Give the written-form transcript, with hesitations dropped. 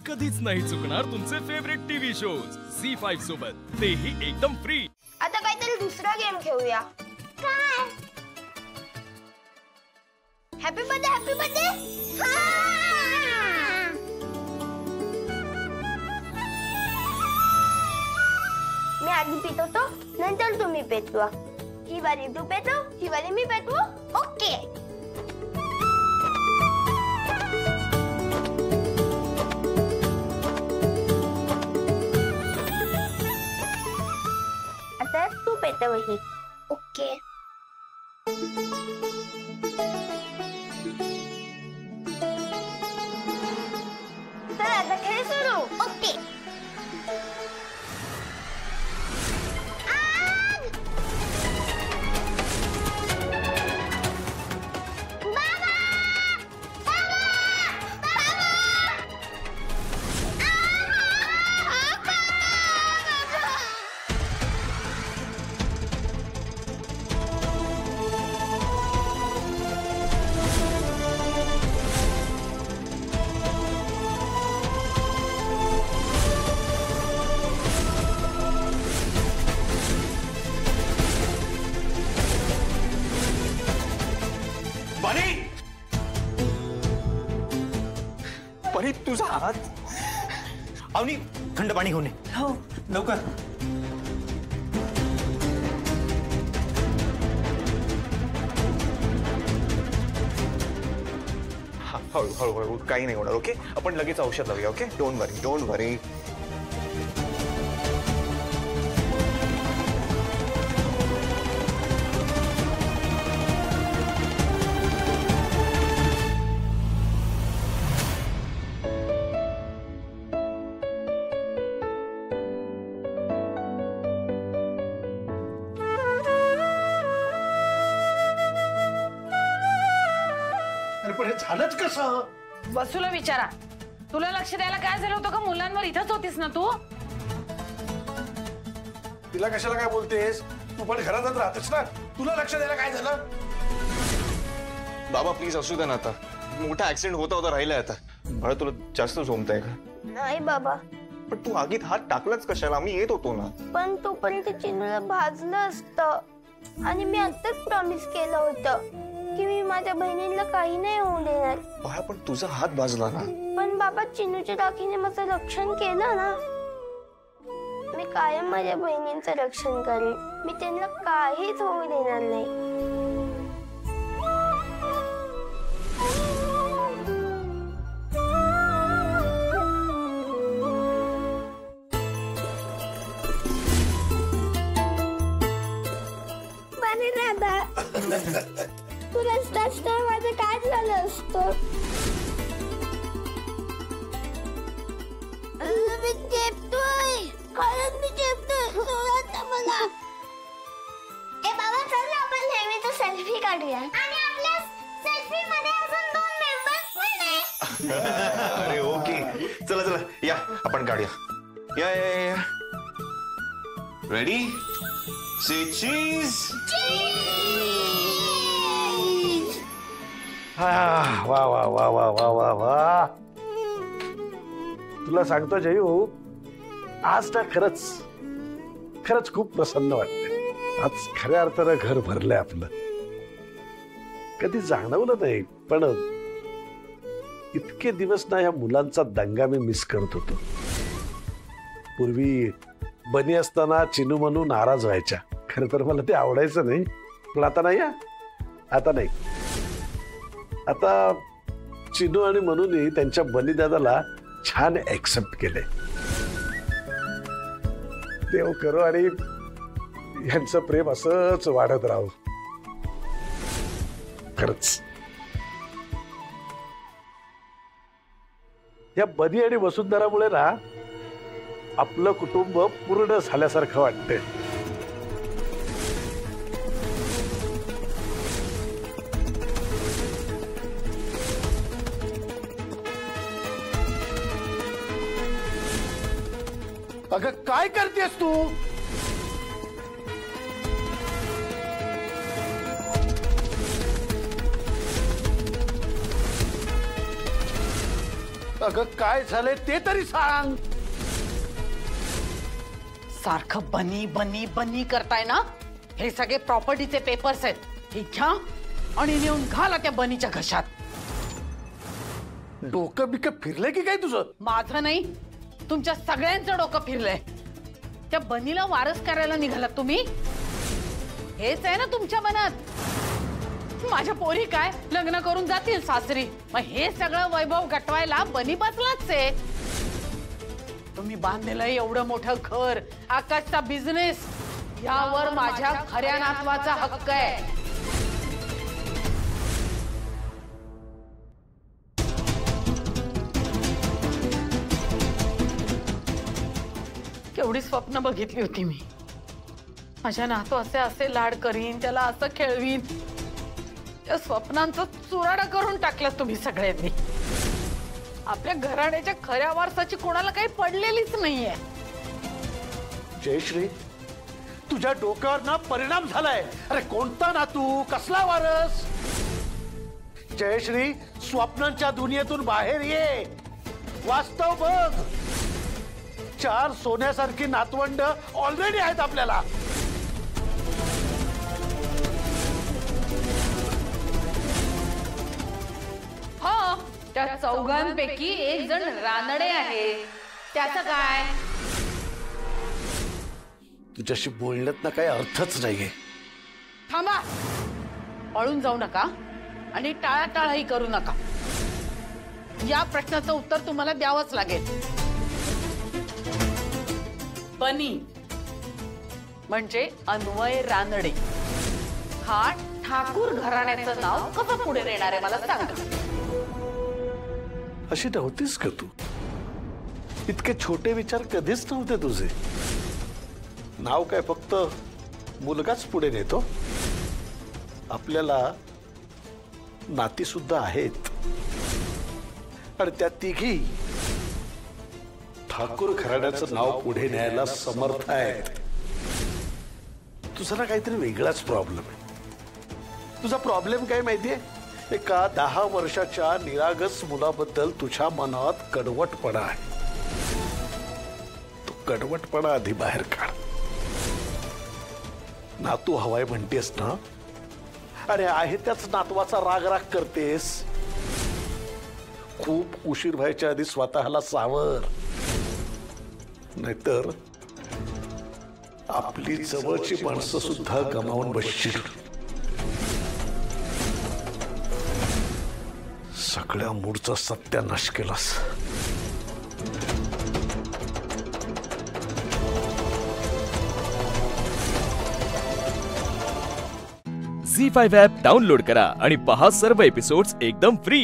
कधीच नाही चुकणार तुमचे फेवरेट टीव्ही शोज झी5 सोबत, तेही एकदम फ्री। आता काहीतरी दुसरा गेम खेळूया। काय? Happy birthday, happy birthday. मी आधी पित होतो, नंतर तुम्ही पेटवा। ही वाली तू पेटव, ही वाली मी पेटवू। ओके। आता तू पेटव ही। ओके। चल आता खेळ सुरू। ओके। परी तुझा हात। अवनी थंड पाणी घेऊन ये। हो लवकर। हळू हळू हळू, काही नाही होणार। ओके, आपण लगेच औषध लावूया। ओके, डोंट वरी, डोंट वरी। पण हे झालंच कसं? वसूला विचारा, तुला लक्ष द्यायला काय झालं होतं का? मुलांवर इथंच होतीस ना तू? तिला कशाला काय बोलतेस? तू पण घरातच राहतेस ना, तुला लक्ष द्यायला काय झालं? बाबा प्लीज असू दे ना, आता मोठा ऍक्सिडेंट होता राहिलाय आता। मला तुला जास्त झोमताय का? नाही बाबा। पण तू आगीत हात टाकलाच कशाला? आम्ही येत होतो ना। पण तोपर्यंत चिनूला भाजलं असतं, आणि मी आत्ताच प्रॉमिस केलं होतं की मी माझ्या बहिणीला काही नाही होऊ देणार। बाळा पण तुझा हात भाजला ना। पण बाबा चिनूच्या राखीने माझं रक्षण केलं ना। मी कायम माझ्या बहिणींचं रक्षण करेन, मी त्यांना काहीच होऊ देणार नाही। तू रस्ताच तर माझं काय झालं असतं? मी चेपतोय, खरंच मी चेपतोय आता मला। ए बाबा चल ना, आपण नेहमीच सेल्फी काढूया। आणि आपल्या सेल्फी मध्ये अजून 2 मेंबर्स पण आहेत। अरे ओके, चला चला या आपण काढूया। या या या। रेडी, से चीज। वा वा वा वा वा वा वा। तुला सांगतो जयू, आज ना खरंच खरंच खूप प्रसन्न वाटतंय। आज खऱ्या अर्थानं घर भरलंय आपलं। कधी जाणवलं नाही, पण इतके दिवस ना या मुलांचा दंगा मी मिस करत होतो। पूर्वी बनी असताना चिनू मनू नाराज व्हायच्या, खरं तर मला ते आवडायचं नाही, पण आता नाही। आता नाही, आता चिनू आणि मनूने त्यांच्या बलिदादाला छान एक्सेप्ट केले। देव करो आणि यांचं प्रेम असंच वाढत राहू। खरंच या बनी आणि वसुंधरामुळे ना आपलं कुटुंब पूर्ण झाल्यासारखं वाटतंय। अगं काय करतेस तू? अगं काय झालंय ते तरी सांग. सारखं बनी बनी बनी करताय ना. हे सगळे प्रॉपर्टीचे पेपर्स आहेत. हे घ्या आणि नेऊन घाला त्या बनीच्या घशात. डोकं बिकं फिरलंय की काय तुझं? माझं नाही, तुमच्या सगळ्यांचं डोकं फिरलंय. त्या बनीला वारस करायला निघालात तुम्ही. हेच आहे ना तुमच्या मनात. माझ्या पोरी काय लग्न करून जातील सासरी, मग हे सगळं वैभव गटवायला बनी बसलाच आहे. तुम्ही बांधलेलं एवढं मोठं घर, आकाशचा बिझनेस, यावर माझ्या खऱ्या नातवाचा हक्क आहे. केवढी स्वप्न बघितली होती मी. माझ्या नातवाचे असे लाड करीन, त्याला असं खेळवीन. त्या स्वप्नांचं चुराडा करून टाकलं तुम्ही सगळ्यांनी. आपल्या घराण्याच्या खऱ्या वारसाची कोणाला काही पडलेलीच नाहीये. जयश्री, तुझ्या डोक्यावर ना परिणाम झालाय. अरे कोणता नातू, कसला वारस? जयश्री, स्वप्नांच्या दुनियेतून बाहेर ये, वास्तव बघ. 4 सोन्यासारखी नातवंड ऑलरेडी आहेत आपल्याला. हो, त्या चौघांपैकी एक जण रानडे आहे. त्याचं काय? तुझ्याशी बोलण्यात ना काही अर्थच नाहीये. थांबा, पळून जाऊ नका आणि टाळाटाळही करू नका. या प्रश्नाचं उत्तर तुम्हाला द्यावंच लागेल. बनी म्हणजे अन्वय रानडे. हा ठाकूर घराण्याचं नाव कसं पुढे नेणार आहे मला सांगा. अशी नव्हतीस का तू? इतके छोटे विचार कधीच नव्हते तुझे. नाव काय फक्त मुलगाच पुढे नेतो. आपल्याला नाती सुद्धा आहेत आणि त्या तिघी ठाकूर घराण्याचं नाव पुढे न्यायला समर्थ आहेत. तुझा ना काहीतरी वेगळाच प्रॉब्लेम आहे. तुझा प्रॉब्लेम काय माहितीये? एका 10 वर्षाच्या निरागस मुलाबद्दल तुझ्या मनात कडवटपणा आहे. तो कडवटपणा आधी बाहेर काढ. नातू हवाय म्हणतेस ना, अरे आहे त्याच नातवाचा राग करतेस. खूप उशीर व्हायच्या आधी स्वतःला सावर, नाहीतर आपली जवळची माणसं सुद्धा गमावून बसशील. सगळ्या मूळचा सत्यानाश केलास. झी5 ॲप डाउनलोड करा आणि पहा सर्व एपिसोड्स एकदम फ्री.